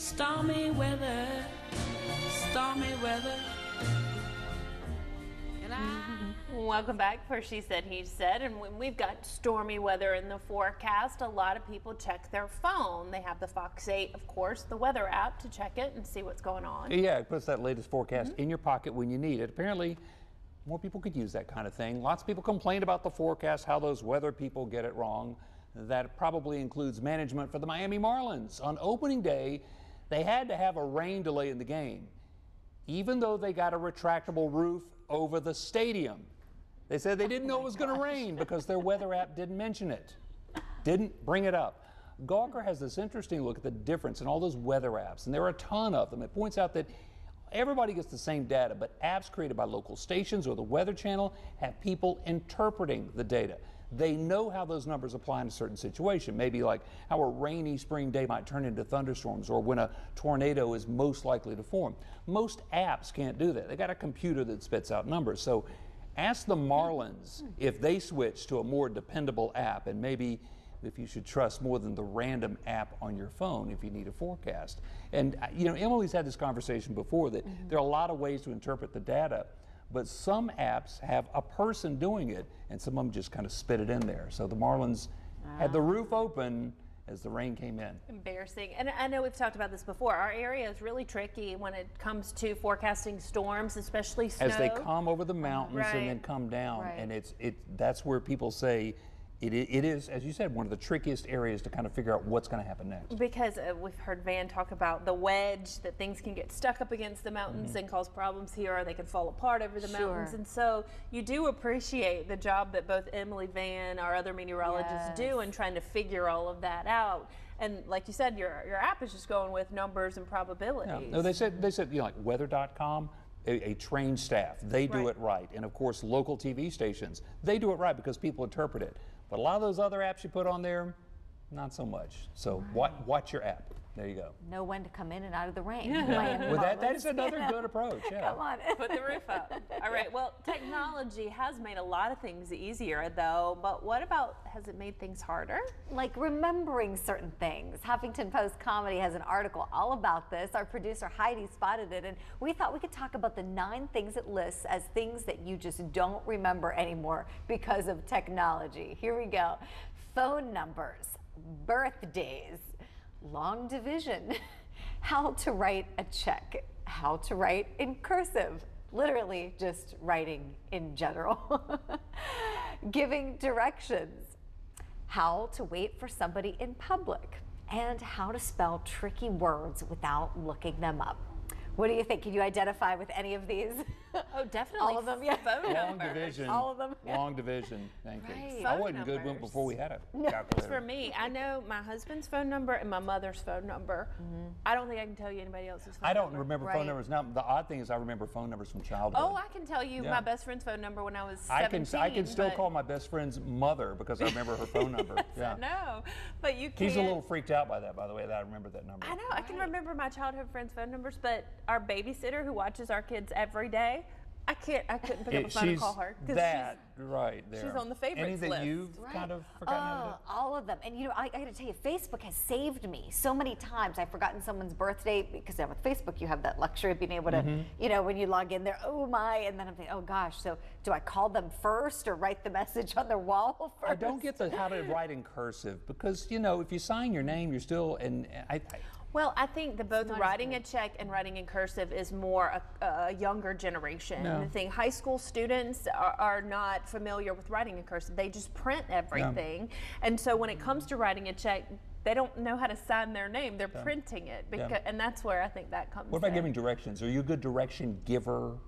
Stormy weather, stormy weather. Welcome back for She Said, He Said. And when we've got stormy weather in the forecast, a lot of people check their phone. They have the Fox 8, of course, the weather app to check it and see what's going on. Yeah, it puts that latest forecast in your pocket when you need it. Apparently, more people could use that kind of thing. Lots of people complain about the forecast, how those weather people get it wrong. That probably includes management for the Miami Marlins. On opening day, they had to have a rain delay in the game, even though they got a retractable roof over the stadium. They said they didn't know it was going to rain because their weather app didn't mention it, didn't bring it up. Gawker has this interesting look at the difference in all those weather apps, and there are a ton of them. It points out that everybody gets the same data, but apps created by local stations or the Weather Channel have people interpreting the data. They know how those numbers apply in a certain situation, maybe like how a rainy spring day might turn into thunderstorms or when a tornado is most likely to form. Most apps can't do that. They got a computer that spits out numbers. So ask the Marlins if they switch to a more dependable app, and maybe if you should trust more than the random app on your phone if you need a forecast. And you know, Emily's had this conversation before that there are a lot of ways to interpret the data, but some apps have a person doing it, and some of them just kind of spit it in there. So the Marlins had the roof open as the rain came in. Embarrassing. And I know we've talked about this before. Our area is really tricky when it comes to forecasting storms, especially snow. As they come over the mountains and then come down, and that's where people say it is, as you said, one of the trickiest areas to kind of figure out what's going to happen next. Because we've heard Van talk about the wedge, that things can get stuck up against the mountains and cause problems here, or they can fall apart over the mountains. And so you do appreciate the job that both Emily, Van, our other meteorologists do in trying to figure all of that out. And like you said, your app is just going with numbers and probabilities. Yeah. No, they said you know, like weather.com, a trained staff, they do it right. And of course, local TV stations, they do it right because people interpret it. But a lot of those other apps you put on there, not so much. So watch your app. There you go. Know when to come in and out of the rain. Well, that is another good approach. Yeah. Come on. Put the roof up. All right. Well, technology has made a lot of things easier, though. But what about, has it made things harder? Like remembering certain things. Huffington Post Comedy has an article all about this. Our producer Heidi spotted it, and we thought we could talk about the 9 things it lists as things that you just don't remember anymore because of technology. Here we go. Phone numbers, birthdays, long division, how to write a check, how to write in cursive, literally just writing in general, giving directions, how to wait for somebody in public, and how to spell tricky words without looking them up. What do you think? Can you identify with any of these? Oh, definitely. All of them, yeah. Phone Long number. division. All of them. Yeah. Long division. Thank you. Right. I Phone wasn't good numbers. before we had a It's calculator. for me. I know my husband's phone number and my mother's phone number. I don't think I can tell you anybody else's phone I don't number. remember Right. phone numbers now. The odd thing is I remember phone numbers from childhood. Oh, I can tell you Yeah. my best friend's phone number when I was I 17. can still but- call my best friend's mother because I remember her phone number. Yeah. No, but you can't. He's a little freaked out by that, by the way, that I remember that number. I know. I can remember my childhood friends' phone numbers, but our babysitter who watches our kids every day, I couldn't pick up a phone and call her. 'Cause that right there. she's on the favorites Any that list. you've kind of forgotten how to do? All of them. And you know, I got to tell you, Facebook has saved me so many times. I've forgotten someone's birthday because now with Facebook you have that luxury of being able to, you know, when you log in there, oh my, and then I'm thinking, oh gosh, so do I call them first or write the message on their wall first? I don't get how to write in cursive because, you know, if you sign your name, you're still, and Well, I think that both not as writing a check and writing in cursive is more a younger generation. No. I think high school students are not familiar with writing in cursive. They just print everything. And so when it comes to writing a check, they don't know how to sign their name. They're printing it. And that's where I think that comes what about in. giving directions? Are you a good direction giver?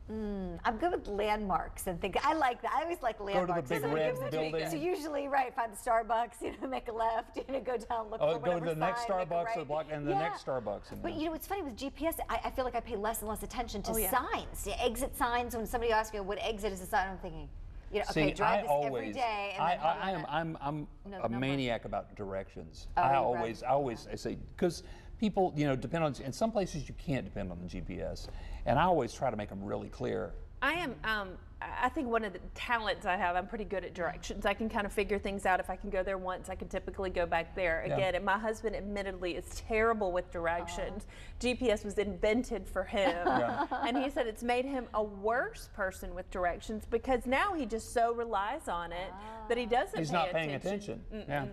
I'm good with landmarks and think. I like that. I always like to the landmarks. big So it red gives me- building. So usually, right, find the Starbucks, you know, make a left, you know, go down, look Oh, for go to whatever the next sign, make a Starbucks right. or block, and the next Starbucks. And But you know, it's funny with GPS. I feel like I pay less and less attention to Oh, yeah. signs, to exit signs. When somebody asks me what exit is the sign, I'm thinking, you know, See, okay, drive I this always, every day. And then how do you I'm know the a number? maniac about directions. Oh, I right. always say, because people, you know, depend on, in some places you can't depend on the GPS, and I always try to make them really clear. I am. I think one of the talents I have, I'm pretty good at directions. I can kind of figure things out. If I can go there once, I can typically go back there again. And my husband, admittedly, is terrible with directions. GPS was invented for him, and he said it's made him a worse person with directions because now he just so relies on it that he doesn't. He's not paying attention.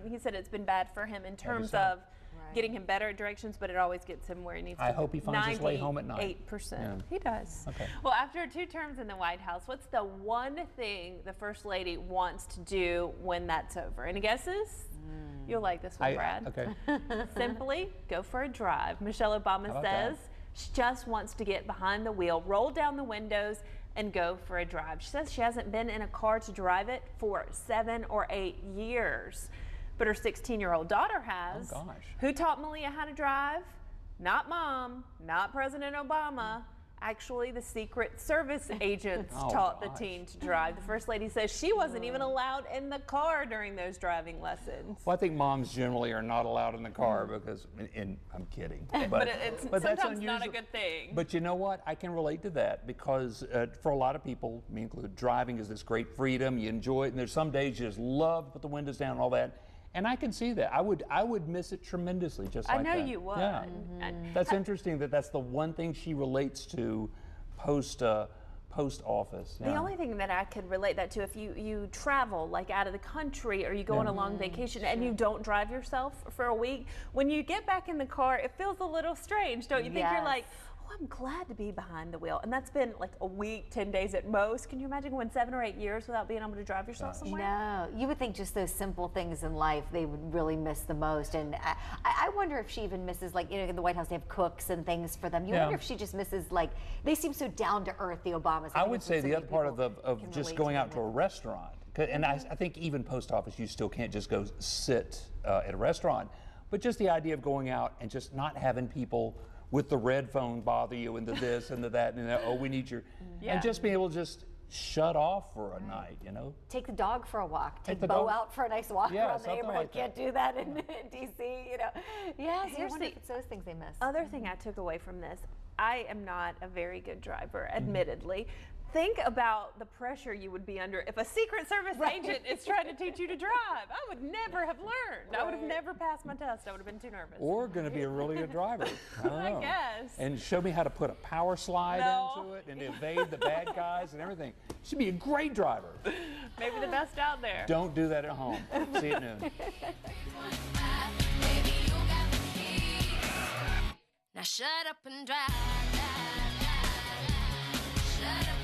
He said it's been bad for him in terms of getting him better at directions, but it always gets him where he needs to. I hope he finds his way home at night. 8%. He does. Okay. Well, after 2 terms in the White House, what's the one thing the First Lady wants to do when that's over? Any guesses? You'll like this one, Brad. Okay. Simply go for a drive. Michelle Obama says she just wants to get behind the wheel, roll down the windows, and go for a drive. She says she hasn't been in a car to drive it for 7 or 8 years. But her 16-year-old daughter has. Oh, gosh. Who taught Malia how to drive? Not Mom, not President Obama. Actually, the Secret Service agents taught the teen to drive. The First Lady says she wasn't even allowed in the car during those driving lessons. Well, I think moms generally are not allowed in the car because, and I'm kidding. But it's sometimes not a good thing. But you know what? I can relate to that because for a lot of people, me included, driving is this great freedom. You enjoy it, and there's some days you just love to put the windows down and all that. And I can see that. I would miss it tremendously, just like that. I know you would. Yeah. That's interesting that that's the one thing she relates to post office. The only thing that I could relate that to, if you travel like out of the country or you go on a long vacation and you don't drive yourself for a week, when you get back in the car, it feels a little strange, don't you think? You're like, I'm glad to be behind the wheel. And that's been like a week, 10 days at most. Can you imagine going 7 or 8 years without being able to drive yourself somewhere? No, you would think just those simple things in life they would really miss the most. And I wonder if she even misses, like, in the White House they have cooks and things for them. You wonder if she just misses, like, they seem so down to earth, the Obamas. I would say the other part of just going out to a restaurant. And I think even post office, you still can't just go sit at a restaurant. But just the idea of going out and just not having people with the red phone bother you into this and to that and we need your and just being able to just shut off for a night, Take the dog for a walk. Take Bo out for a nice walk around the neighborhood. Like can't do that in DC, Yes, I wonder if it's those things they miss. Other thing I took away from this, I am not a very good driver, admittedly. Think about the pressure you would be under if a Secret Service agent is trying to teach you to drive. I would never have learned. I would have never passed my test. I would have been too nervous. Or going to be a really good driver. I guess. And show me how to put a power slide into it and evade the bad guys and everything. She'd be a great driver. Maybe the best out there. Don't do that at home. See you at noon. Now shut up and drive. Shut up.